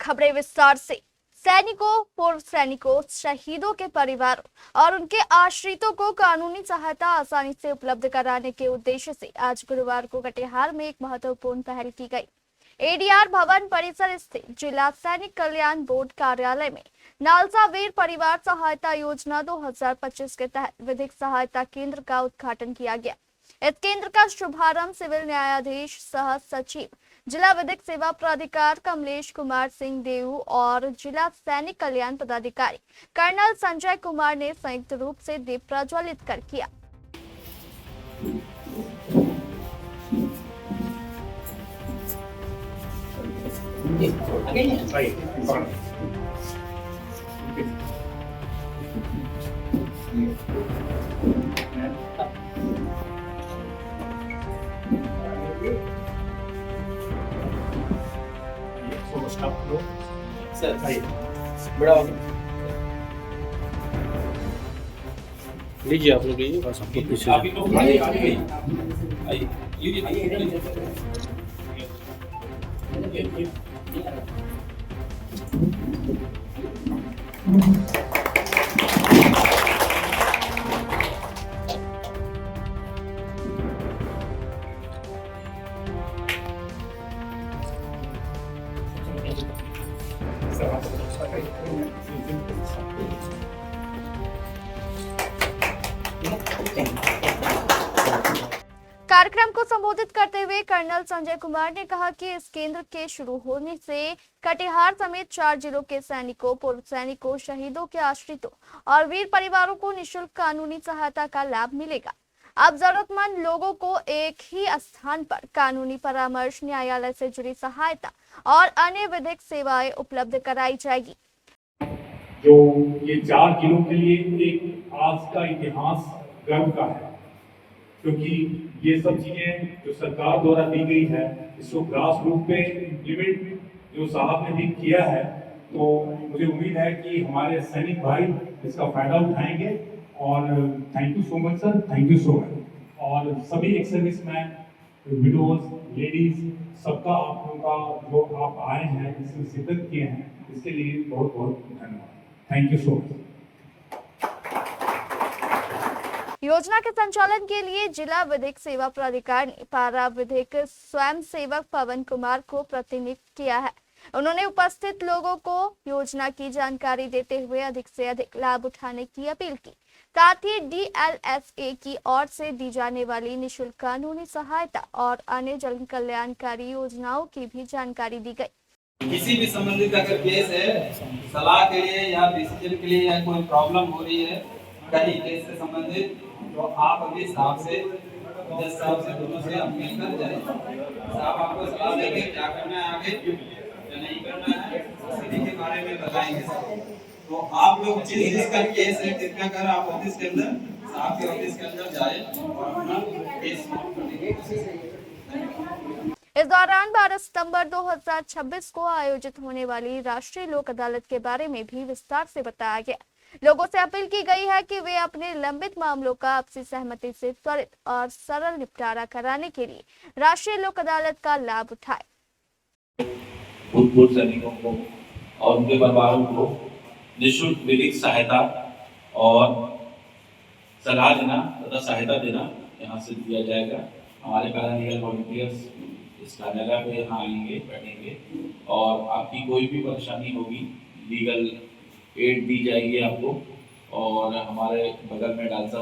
खबरें विस्तार से। सैनिकों, पूर्व सैनिकों, शहीदों के परिवारों और उनके आश्रितों को कानूनी सहायता आसानी से उपलब्ध कराने के उद्देश्य से आज गुरुवार को कटिहार में एक महत्वपूर्ण पहल की गई। एडीआर भवन परिसर स्थित जिला सैनिक कल्याण बोर्ड कार्यालय में नालसा वीर परिवार सहायता योजना 2025 के तहत विधिक सहायता केंद्र का उद्घाटन किया गया। इस केंद्र का शुभारंभ सिविल न्यायाधीश सह सचिव जिला विधिक सेवा प्राधिकार कमलेश कुमार सिंह देऊ और जिला सैनिक कल्याण पदाधिकारी कर्नल संजय कुमार ने संयुक्त रूप से दीप प्रज्वलित कर किया। लीजिए आप लोग लीजिए बस आपको पीछे कार्यक्रम को संबोधित करते हुए कर्नल संजय कुमार ने कहा कि इस केंद्र के शुरू होने से कटिहार समेत 4 जिलों के सैनिकों, पूर्व सैनिकों, शहीदों के आश्रितों और वीर परिवारों को निःशुल्क कानूनी सहायता का लाभ मिलेगा। अब जरूरतमंद लोगों को एक ही स्थान पर कानूनी परामर्श, न्यायालय से जुड़ी सहायता और अन्य विधिक सेवाएं उपलब्ध कराई जाएगी। जो ये 4 जिलों के लिए एक आज का इतिहास गर्व का है, क्योंकि ये सब चीजें जो सरकार द्वारा दी गई है इसको ग्रास रूट पे इम्प्लीमेंट जो साहब ने भी किया है, तो मुझे उम्मीद है कि हमारे सैनिक भाई इसका फायदा उठाएंगे। और thank you so much sir, thank you so much. और सभी एक्स सर्विसमैन, विडोज, लेडीज, सबका आप लोगों का जो आप आए हैं, इसमें शिरकत किए हैं, इसके लिए बहुत बहुत धन्यवाद। Thank you so much. योजना के संचालन के लिए जिला विधिक सेवा प्राधिकार ने पारा विधिक स्वयं सेवक पवन कुमार को प्रतिनियुक्त किया है। उन्होंने उपस्थित लोगों को योजना की जानकारी देते हुए अधिक से अधिक लाभ उठाने की अपील की। साथ ही DLSA की ओर से दी जाने वाली निःशुल्क कानूनी सहायता और अन्य जन कल्याणकारी योजनाओं की भी जानकारी दी गई। किसी भी संबंधित अगर केस है, सलाह के लिए या डिसीजन के लिए या कोई प्रॉब्लम हो रही है कहीं केस से संबंधित, तो आप अभी साहब से, जज साहब से, दोनों से आप मिलकर जाए। साहब आपको सलाह देंगे क्या करना है आगे, क्या नहीं करना है, सभी के बारे में बताएंगे। तो आप लोग जिसका केस है कृपया कर आप ऑफिस के अंदर, साहब के ऑफिस के अंदर जाए और अपना केस सॉल्व करने की कोशिश करें। इस दौरान 12 सितंबर 2026 को आयोजित होने वाली राष्ट्रीय लोक अदालत के बारे में भी विस्तार से बताया गया। लोगों से अपील की गई है कि वे अपने लंबित मामलों का आपसी सहमति से त्वरित और सरल निपटारा कराने के लिए राष्ट्रीय लोक अदालत का लाभ उठाएं। भूतपूर्व सैनिकों को और उनके परिवारों को निःशुल्क विधिक सहायता और सलाह देना तथा सहायता देना यहाँ से दिया जाएगा। हमारे पैरालीगल वॉलंटियर्स इस कार्यालय पे यहाँ आएंगे, बैठेंगे और आपकी कोई भी परेशानी होगी लीगल एड दी जाएगी आपको। और हमारे बगल में डालसा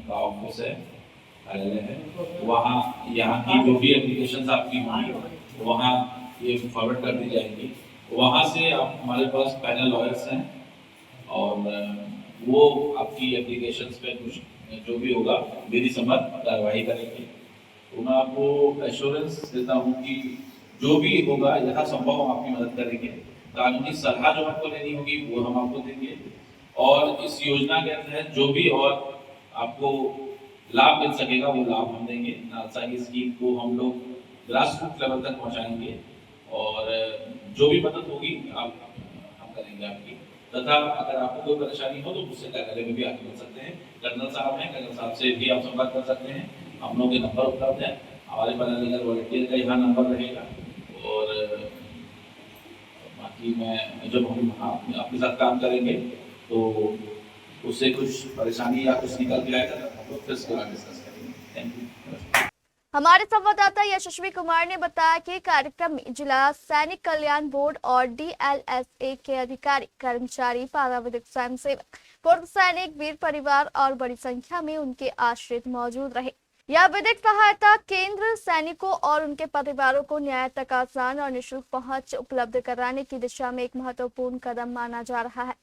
का ऑफिस है, कार्यालय है, वहाँ यहाँ की जो भी एप्लीकेशंस आपकी होंगी वहाँ ये फॉरवर्ड कर दी जाएंगी। वहाँ से आप, हमारे पास पैनल लॉयर्स हैं और वो आपकी एप्लीकेशंस पे कुछ जो भी होगा विधि सम्मत कार्रवाई करेंगे। तो मैं आपको एश्योरेंस देता हूँ कि जो भी होगा यथासंभव हम आपकी मदद करेंगे। कानूनी सलाह जो आपको लेनी होगी वो हम आपको देंगे और इस योजना के तहत जो भी और आपको लाभ मिल सकेगा वो लाभ हम देंगे। नालसा की स्कीम को हम लोग ग्रास रूट लेवल तक पहुँचाएंगे और जो भी मदद होगी हम करेंगे आपकी। तथा अगर आपको कोई परेशानी हो तो मुझसे कार्यालय में भी आके मिल सकते हैं। कर्नल साहब हैं, कर्नल साहब से भी आप संपर्क कर सकते हैं। हम लोगों के नंबर उपलब्ध है, हमारे पैरालीगल वॉलंटियर का यहाँ नंबर रहेगा और कि मैं जब हम आपके साथ काम करेंगे तो उससे कुछ परेशानी या कुछ निकल के आएगा तो हम लोग फिर इसके बाद डिस्कस करेंगे। Thank you. हमारे संवाददाता यशस्वी कुमार ने बताया कि कार्यक्रम में जिला सैनिक कल्याण बोर्ड और DLSA के अधिकारी, कर्मचारी, पाराविधिक स्वयंसेवक, पूर्व सैनिक, वीर परिवार और बड़ी संख्या में उनके आश्रित मौजूद रहे। यह विधिक सहायता केंद्र सैनिकों और उनके परिवारों को न्याय तक आसान और निःशुल्क पहुंच उपलब्ध कराने की दिशा में एक महत्वपूर्ण कदम माना जा रहा है।